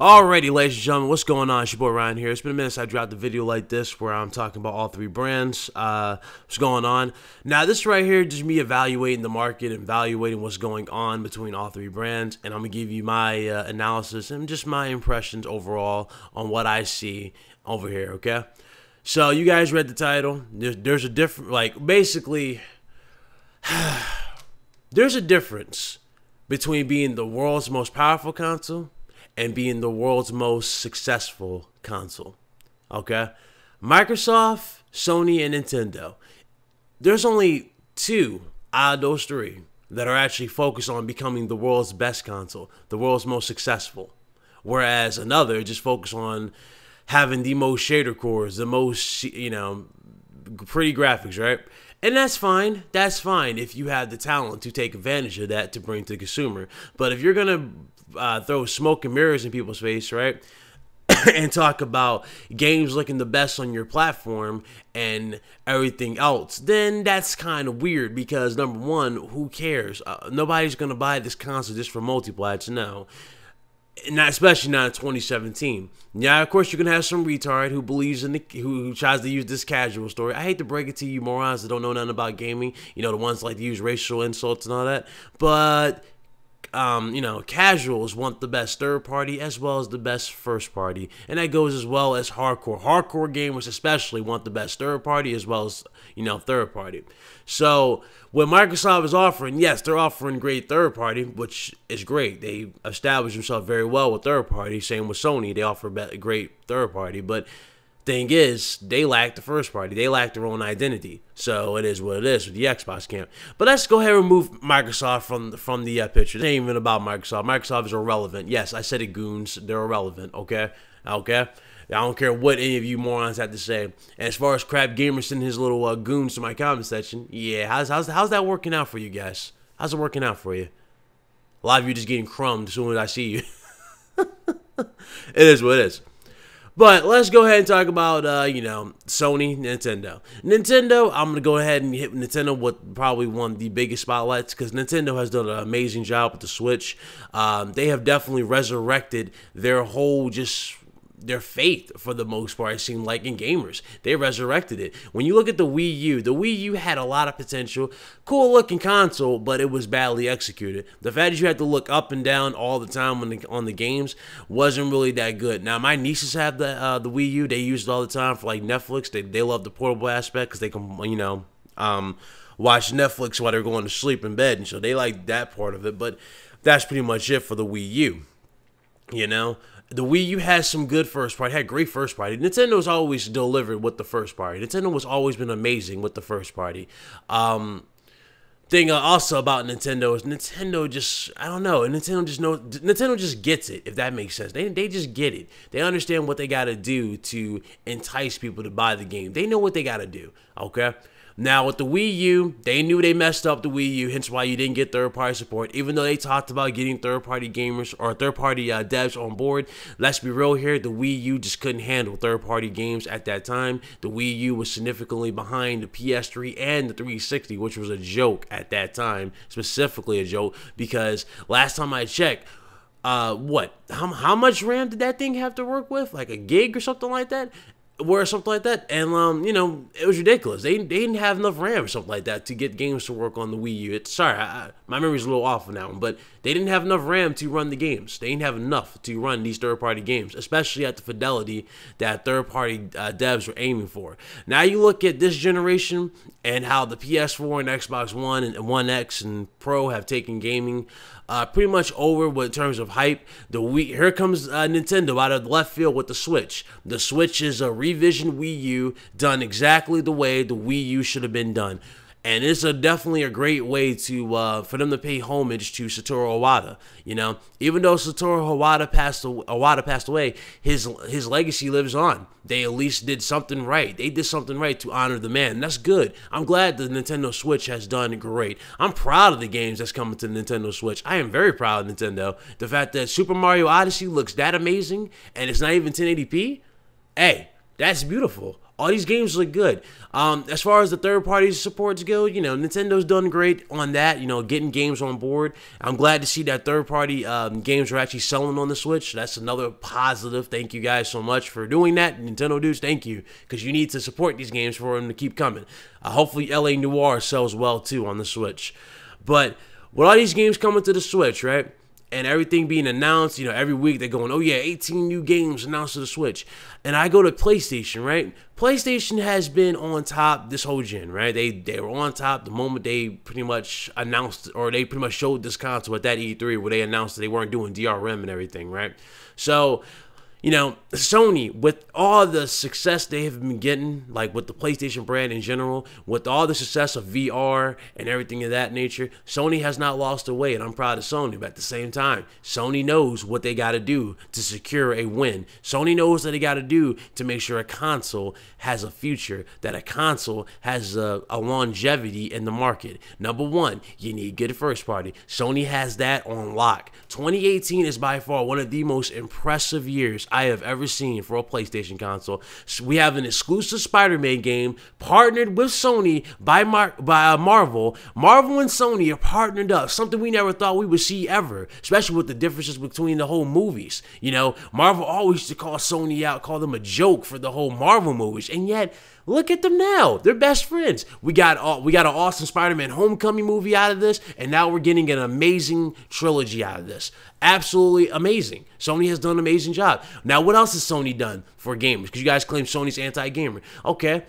Alrighty, ladies and gentlemen, what's going on? It's your boy Ryan here. It's been a minute since I dropped a video like this where I'm talking about all three brands. What's going on? Now, this right here is just me evaluating the market and evaluating what's going on between all three brands. And I'm going to give you my analysis and just my impressions overall on what I see over here, okay? So, you guys read the title. There's a different, basically, there's a difference between being the world's most powerful console and being the world's most successful console, okay? Microsoft, Sony, and Nintendo. There's only two out of those three that are actually focused on becoming the world's best console, the world's most successful. Whereas another just focused on having the most shader cores, the most, pretty graphics, right? And that's fine. That's fine if you have the talent to take advantage of that to bring to the consumer. But if you're going to throw smoke and mirrors in people's face, right? And talk about games looking the best on your platform and everything else, then that's kind of weird because, number one, who cares? Nobody's going to buy this console just for multiplats, no. Not especially not in 2017. Yeah, of course you're gonna have some retard who believes in who tries to use this casual story. I hate to break it to you morons that don't know nothing about gaming. You know, the ones that like to use racial insults and all that. But casuals want the best third party as well as the best first party, and that goes as well as hardcore. Hardcore gamers especially want the best third party as well as third party. So what Microsoft is offering, yes, they're offering great third party, which is great. They established themselves very well with third party. Same with Sony, they offer great third party, but thing is, they lack the first party. They lack their own identity. So it is what it is with the Xbox camp. But let's go ahead and remove Microsoft from the picture. It ain't even about Microsoft. Microsoft is irrelevant. Yes, I said it, goons. They're irrelevant, okay? Okay? I don't care what any of you morons have to say. And as far as Crap Gamer sending his little goons to my comment section, yeah, how's that working out for you guys? How's it working out for you? A lot of you just getting crumbed as soon as I see you. It is what it is. But let's go ahead and talk about, Sony, Nintendo. Nintendo, I'm going to go ahead and hit Nintendo with probably one of the biggest spotlights because Nintendo has done an amazing job with the Switch. They have definitely resurrected their whole their faith for the most part, it seemed like, in gamers. They resurrected it. When you look at the Wii U had a lot of potential. Cool looking console, but it was badly executed. The fact that you had to look up and down all the time on the games wasn't really that good. Now, my nieces have the Wii U. They use it all the time for like Netflix. They love the portable aspect because they can, watch Netflix while they're going to sleep in bed. And so they like that part of it. But that's pretty much it for the Wii U. The Wii U has some good first party, had great first party. Nintendo's always delivered with the first party. Nintendo has always been amazing with the first party. Thing also about Nintendo is Nintendo just, I don't know, Nintendo just gets it, if that makes sense. They just get it. They understand what they got to do to entice people to buy the game. They know what they got to do, okay? Now, with the Wii U, they knew they messed up the Wii U, hence why you didn't get third-party support. Even though they talked about getting third-party gamers or third-party devs on board, let's be real here, the Wii U just couldn't handle third-party games at that time. The Wii U was significantly behind the PS3 and the 360, which was a joke at that time, specifically a joke, because last time I checked, how much RAM did that thing have to work with? Like a gig or something like that? Or something like that, and it was ridiculous. They didn't have enough RAM or something like that to get games to work on the Wii U. My memory's a little off on that one, but they didn't have enough RAM to run the games. They didn't have enough to run these third-party games, especially at the fidelity that third-party devs were aiming for. Now you look at this generation and how the PS4 and Xbox One and One X and Pro have taken gaming pretty much over in terms of hype. Here comes Nintendo out of left field with the Switch. The Switch is a revision Wii U done exactly the way the Wii U should have been done. And it's definitely a great way to for them to pay homage to Satoru Iwata. Even though Satoru Iwata passed away, his legacy lives on. They at least did something right. They did something right to honor the man. And that's good. I'm glad the Nintendo Switch has done great. I'm proud of the games that's coming to the Nintendo Switch. I am very proud of Nintendo. The fact that Super Mario Odyssey looks that amazing and it's not even 1080p, hey, that's beautiful. All these games look good. As far as the third-party supports go, you know, Nintendo's done great on that, you know, getting games on board. I'm glad to see that third-party games are actually selling on the Switch. That's another positive. Thank you guys so much for doing that. Nintendo dudes, thank you, because you need to support these games for them to keep coming. Hopefully LA Noire sells well, too, on the Switch. But with all these games coming to the Switch, right, and everything being announced, you know, every week they're going, oh yeah, 18 new games announced to the Switch. And I go to PlayStation, right? PlayStation has been on top this whole gen, right? They were on top the moment they pretty much announced, or they pretty much showed this console at that E3 where they announced that they weren't doing DRM and everything, right? So, you know, Sony, with all the success they have been getting, like with the PlayStation brand in general, with all the success of VR and everything of that nature, Sony has not lost their way, and I'm proud of Sony. But at the same time, Sony knows what they got to do to secure a win. Sony knows what they got to do to make sure a console has a future, that a console has a longevity in the market. Number one, you need good first party. Sony has that on lock. 2018 is by far one of the most impressive years I have ever seen for a PlayStation console. So we have an exclusive Spider-Man game partnered with Sony by Marvel. Marvel and Sony are partnered up, something we never thought we would see ever, especially with the differences between the whole movies. You know, Marvel always used to call Sony out, call them a joke for the whole Marvel movies, and yet look at them now. They're best friends. We got an awesome Spider-Man Homecoming movie out of this, and now we're getting an amazing trilogy out of this. Absolutely amazing. Sony has done an amazing job. Now, what else has Sony done for gamers? Because you guys claim Sony's anti-gamer. Okay.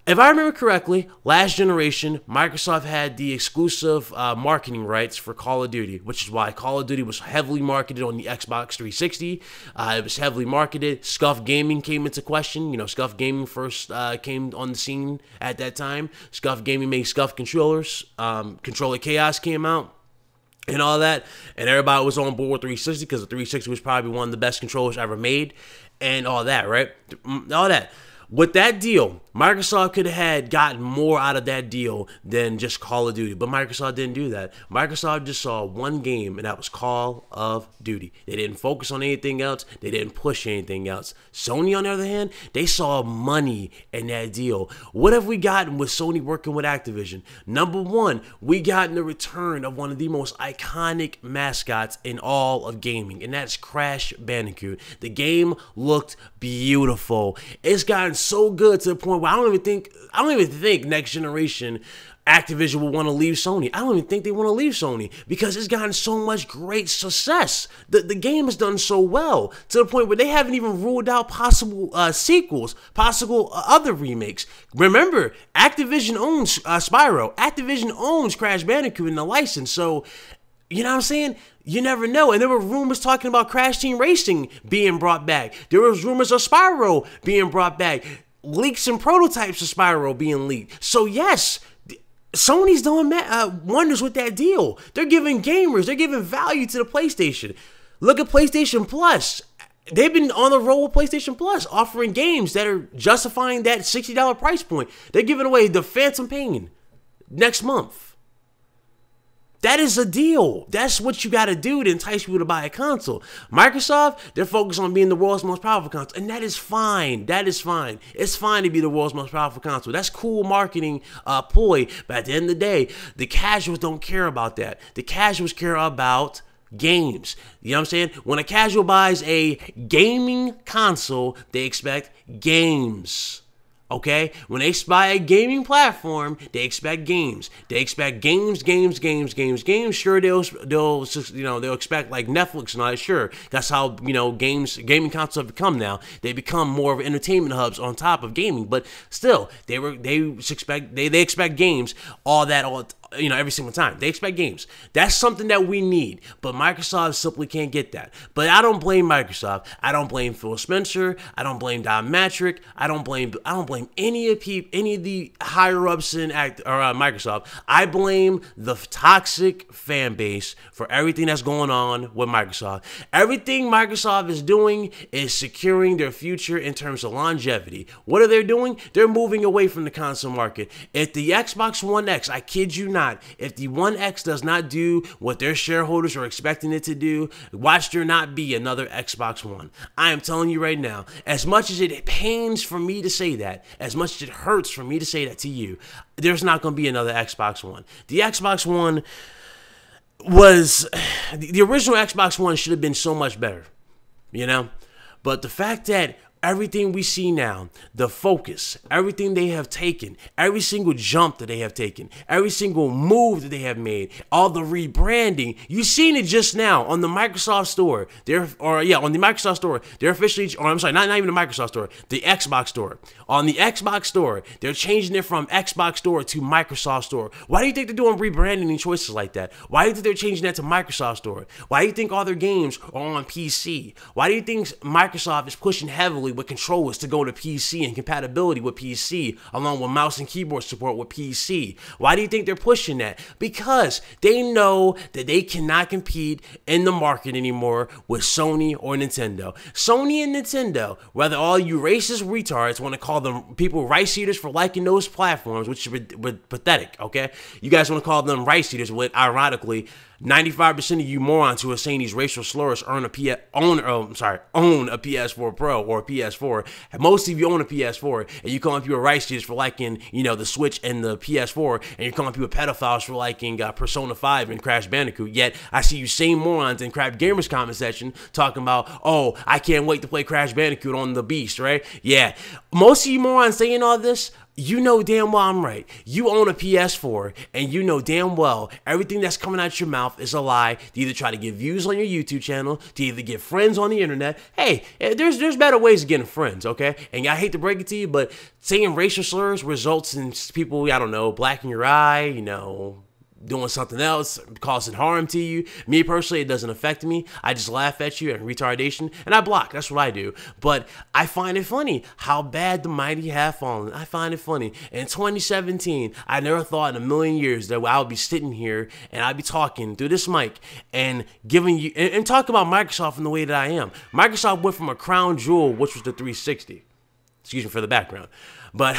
If I remember correctly, last generation, Microsoft had the exclusive marketing rights for Call of Duty, which is why Call of Duty was heavily marketed on the Xbox 360. It was heavily marketed. Scuff Gaming came into question. You know, Scuff Gaming first came on the scene at that time. Scuff Gaming made Scuff controllers. Controller Chaos came out and all that, and everybody was on board with 360 because the 360 was probably one of the best controllers ever made, and all that, right? All that. With that deal, Microsoft could have gotten more out of that deal than just Call of Duty, but Microsoft didn't do that. Microsoft just saw one game, and that was Call of Duty. They didn't focus on anything else. They didn't push anything else. Sony, on the other hand, they saw money in that deal. What have we gotten with Sony working with Activision? Number one, we gotten the return of one of the most iconic mascots in all of gaming, and that's Crash Bandicoot. The game looked beautiful. It's gotten so good to the point where I don't even think next generation Activision will want to leave Sony. I don't even think they want to leave Sony because it's gotten so much great success. The game has done so well to the point where they haven't even ruled out possible sequels, possible other remakes. Remember, Activision owns Spyro. Activision owns Crash Bandicoot in the license. So, you know what I'm saying? You never know. And there were rumors talking about Crash Team Racing being brought back. There was rumors of Spyro being brought back. Leaks and prototypes of Spyro being leaked. So yes, Sony's doing wonders with that deal. They're giving gamers, they're giving value to the PlayStation. Look at PlayStation Plus. They've been on the roll with PlayStation Plus, offering games that are justifying that $60 price point. They're giving away the Phantom Pain next month. That is a deal. That's what you got to do to entice people to buy a console. Microsoft, they're focused on being the world's most powerful console. And that is fine. That is fine. It's fine to be the world's most powerful console. That's cool marketing ploy. But at the end of the day, the casuals don't care about that. The casuals care about games. You know what I'm saying? When a casual buys a gaming console, they expect games. Okay, when they buy a gaming platform, they expect games. They expect games. Sure, they'll expect like Netflix and all that. Sure, that's how gaming consoles have become now. They become more of entertainment hubs on top of gaming. But still, they expect games. Every single time. They expect games. That's something that we need, but Microsoft simply can't get that. But I don't blame Microsoft. I don't blame Phil Spencer. I don't blame Don Matrick. I don't blame any of the higher ups in Microsoft. I blame the toxic fan base for everything that's going on with Microsoft. Everything Microsoft is doing is securing their future in terms of longevity. What are they doing? They're moving away from the console market. If the Xbox One X, I kid you not, not, if the One X does not do what their shareholders are expecting it to do, watch there not be another Xbox One. I am telling you right now, as much as it pains for me to say that, as much as it hurts for me to say that to you, there's not going to be another Xbox One. The Xbox One was, the original Xbox One should have been so much better, you know? But the fact that everything we see now, the focus, everything they have taken, every single jump that they have taken, every single move that they have made, all the rebranding, you've seen it just now on the Microsoft Store. On the Microsoft Store, they're officially, or I'm sorry, not even the Microsoft Store, the Xbox Store. On the Xbox Store, they're changing it from Xbox Store to Microsoft Store. Why do you think they're doing rebranding and choices like that? Why do you think they're changing that to Microsoft Store? Why do you think all their games are on PC? Why do you think Microsoft is pushing heavily with controllers to go to PC and compatibility with PC, along with mouse and keyboard support with PC? Why do you think they're pushing that? Because they know that they cannot compete in the market anymore with Sony or Nintendo. Sony and Nintendo, whether all you racist retards want to call them people rice eaters for liking those platforms, which is pathetic, okay? You guys want to call them rice eaters, with ironically 95% of you morons who are saying these racial slurs own a PS4 Pro or a PS4. Most of you own a PS4, and you calling people rice eaters for liking, the Switch and the PS4, and you're calling people pedophiles for liking Persona 5 and Crash Bandicoot. Yet I see you same morons in Crap Gamers comment section talking about, oh, I can't wait to play Crash Bandicoot on the Beast, right? Yeah, most of you morons saying all this, you know damn well I'm right. You own a PS4, and you know damn well everything that's coming out your mouth is a lie to either try to get views on your YouTube channel, to either get friends on the internet. Hey, there's better ways of getting friends, okay? And I hate to break it to you, but saying racial slurs results in people, I don't know, blacking your eye, doing something else, causing harm to you. Me personally, it doesn't affect me. I just laugh at you and retardation, and I block. That's what I do. But I find it funny how bad the mighty have fallen. I find it funny. In 2017, I never thought in a million years that I would be sitting here and I'd be talking through this mic and giving you and talk about Microsoft in the way that I am. Microsoft went from a crown jewel, which was the 360. Excuse me for the background. But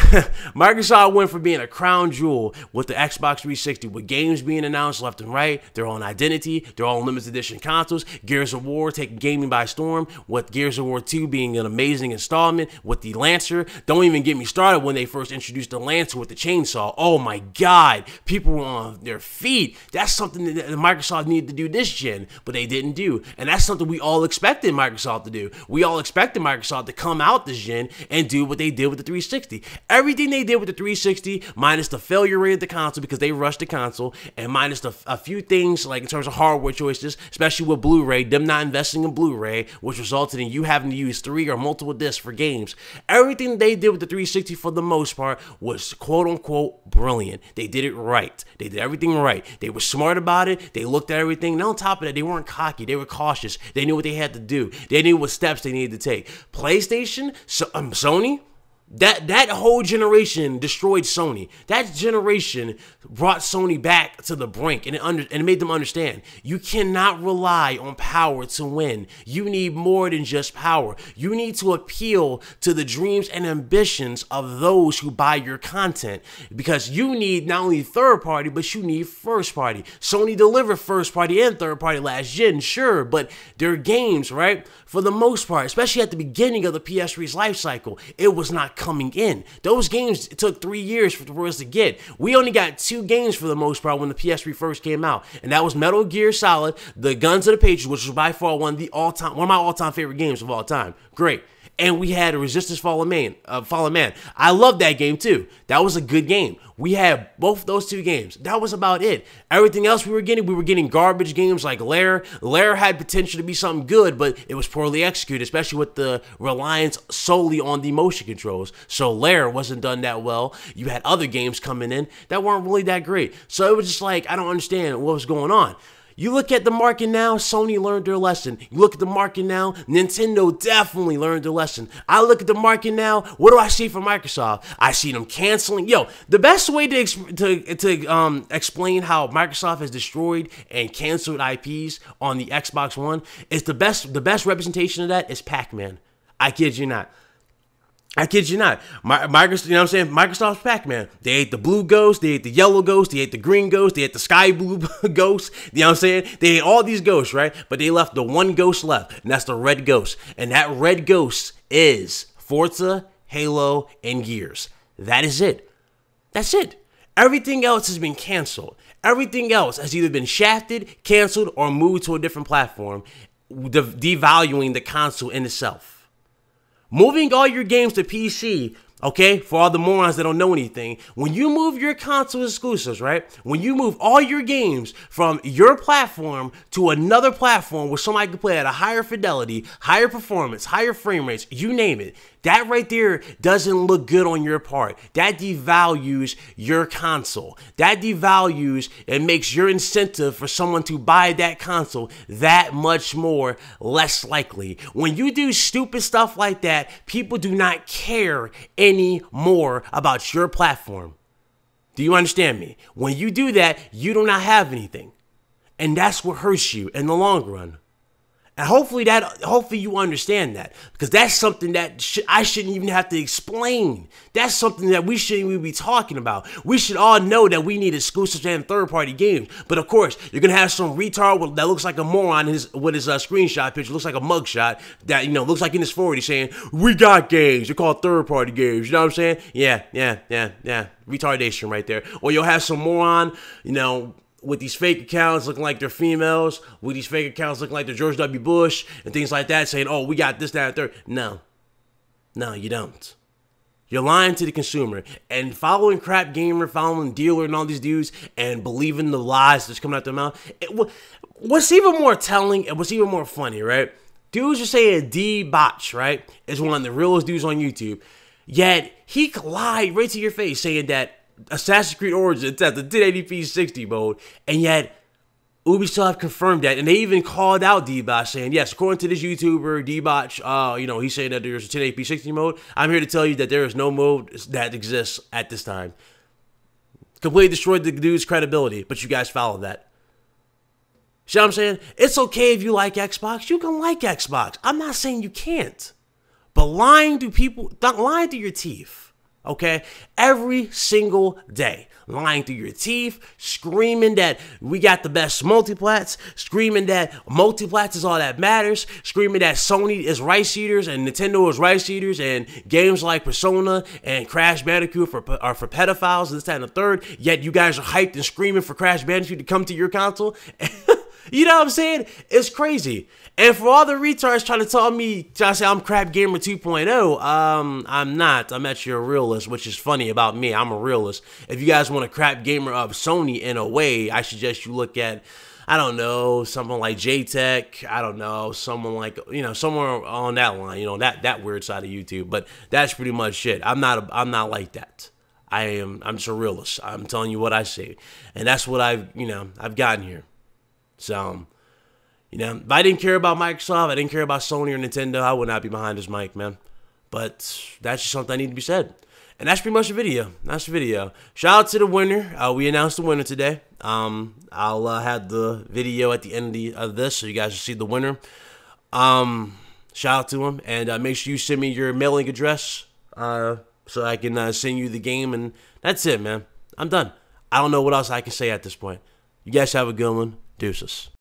Microsoft went from being a crown jewel with the Xbox 360, with games being announced left and right, their own identity, their own limited edition consoles, Gears of War taking gaming by storm, with Gears of War 2 being an amazing installment, with the Lancer. Don't even get me started when they first introduced the Lancer with the chainsaw. Oh my God, people were on their feet. That's something that Microsoft needed to do this gen, but they didn't do. And that's something we all expected Microsoft to do. We all expected Microsoft to come out this gen and do what they did with the 360. Everything they did with the 360, minus the failure rate of the console because they rushed the console, and minus a few things like in terms of hardware choices, especially with Blu-ray, them not investing in Blu-ray, which resulted in you having to use 3 or multiple discs for games. Everything they did with the 360 for the most part was quote-unquote brilliant. They did it right. They did everything right. They were smart about it. They looked at everything. And on top of that, they weren't cocky. They were cautious. They knew what they had to do. They knew what steps they needed to take. PlayStation, Sony, That whole generation destroyed Sony. That generation brought Sony back to the brink, and it made them understand you cannot rely on power to win. You need more than just power. You need to appeal to the dreams and ambitions of those who buy your content, because you need not only third party, but you need first party. Sony delivered first party and third party last gen, sure, but their games, right, for the most part, especially at the beginning of the PS3's life cycle, it was not coming in. Those games took 3 years for us to get. We only got 2 games for the most part when the PS3 first came out, and that was Metal Gear Solid, The Guns of the Patriots, which was by far one of my all-time favorite games of all time. Great. And we had Resistance Fallen Man. I love that game too. That was a good game. We had both those 2 games. That was about it. Everything else we were getting garbage games like Lair. Lair had potential to be something good, but it was poorly executed, especially with the reliance solely on the motion controls. So Lair wasn't done that well. You had other games coming in that weren't really that great. So it was just like, I don't understand what was going on. You look at the market now, Sony learned their lesson. You look at the market now, Nintendo definitely learned their lesson. I look at the market now, what do I see from Microsoft? I see them canceling. Yo, the best way to explain how Microsoft has destroyed and canceled IPs on the Xbox One is the best representation of that is Pac-Man. I kid you not. I kid you not. Microsoft, you know what I'm saying? Microsoft's Pac-Man. They ate the blue ghost, they ate the yellow ghost, they ate the green ghost, they ate the sky blue ghost. You know what I'm saying? They ate all these ghosts, right? But they left the one ghost left, and that's the red ghost. And that red ghost is Forza, Halo, and Gears. That is it. That's it. Everything else has been canceled. Everything else has either been shafted, canceled, or moved to a different platform, devaluing the console in itself. Moving all your games to PC, okay, for all the morons that don't know anything, when you move your console exclusives, right, when you move all your games from your platform to another platform where somebody can play at a higher fidelity, higher performance, higher frame rates, you name it, that right there doesn't look good on your part. That devalues your console. That devalues and makes your incentive for someone to buy that console that much more less likely. When you do stupid stuff like that, people do not care anymore about your platform. Do you understand me? When you do that, you do not have anything. And that's what hurts you in the long run. And hopefully you understand that, because that's something that I shouldn't even have to explain. That's something that we shouldn't even be talking about. We should all know that we need exclusive and third-party games. But of course, you're gonna have some retard that looks like a moron with his screenshot picture, looks like a mugshot that looks like in his 40s saying, "We got games. They're called third-party games." You know what I'm saying? Yeah. Retardation right there. Or you'll have some moron, with these fake accounts looking like they're females, with these fake accounts looking like they're George W. Bush, and things like that, saying, "Oh, we got this, that, and third." No, you don't. You're lying to the consumer. And following Crap Gamer, following Dealer, and all these dudes, and believing the lies that's coming out their mouth. What's even more telling, and what's even more funny, right? Dudes are saying D-Botch, right, is one of the realest dudes on YouTube. Yet, he lied right to your face saying that Assassin's Creed Origins at the 1080p 60 mode, and yet Ubisoft confirmed that, and they even called out D-Botch saying, yes, according to this YouTuber, D-Botch, he's saying that there's a 1080p 60 mode. I'm here to tell you that there is no mode that exists at this time. Completely destroyed the dude's credibility, but you guys followed that. See what I'm saying? It's okay if you like Xbox. You can like Xbox. I'm not saying you can't. But lying to people, lying to your teeth. Okay, every single day, lying through your teeth, screaming that we got the best multiplats, screaming that multiplats is all that matters, screaming that Sony is rice eaters and Nintendo is rice eaters, and games like Persona and Crash Bandicoot are for pedophiles, this, that, and the third. Yet you guys are hyped and screaming for Crash Bandicoot to come to your console. You know what I'm saying? It's crazy. And for all the retards trying to say I'm Crap Gamer 2.0, I'm not. I'm actually a realist, which is funny about me. I'm a realist. If you guys want a Crap Gamer of Sony in a way, I suggest you look at, I don't know, someone like J-Tech. I don't know, someone like, somewhere on that line, that weird side of YouTube. But that's pretty much it. I'm not like that. I'm just a realist. I'm telling you what I see. And that's what I've gotten here. So, if I didn't care about Microsoft, I didn't care about Sony or Nintendo, I would not be behind this mic, man. But that's just something that needs to be said. And that's pretty much the video. That's the video. Shout out to the winner. We announced the winner today. I'll have the video at the end of this so you guys will see the winner. Shout out to him. And make sure you send me your mailing address so I can send you the game. And that's it, man. I'm done. I don't know what else I can say at this point. You guys have a good one. Deuces.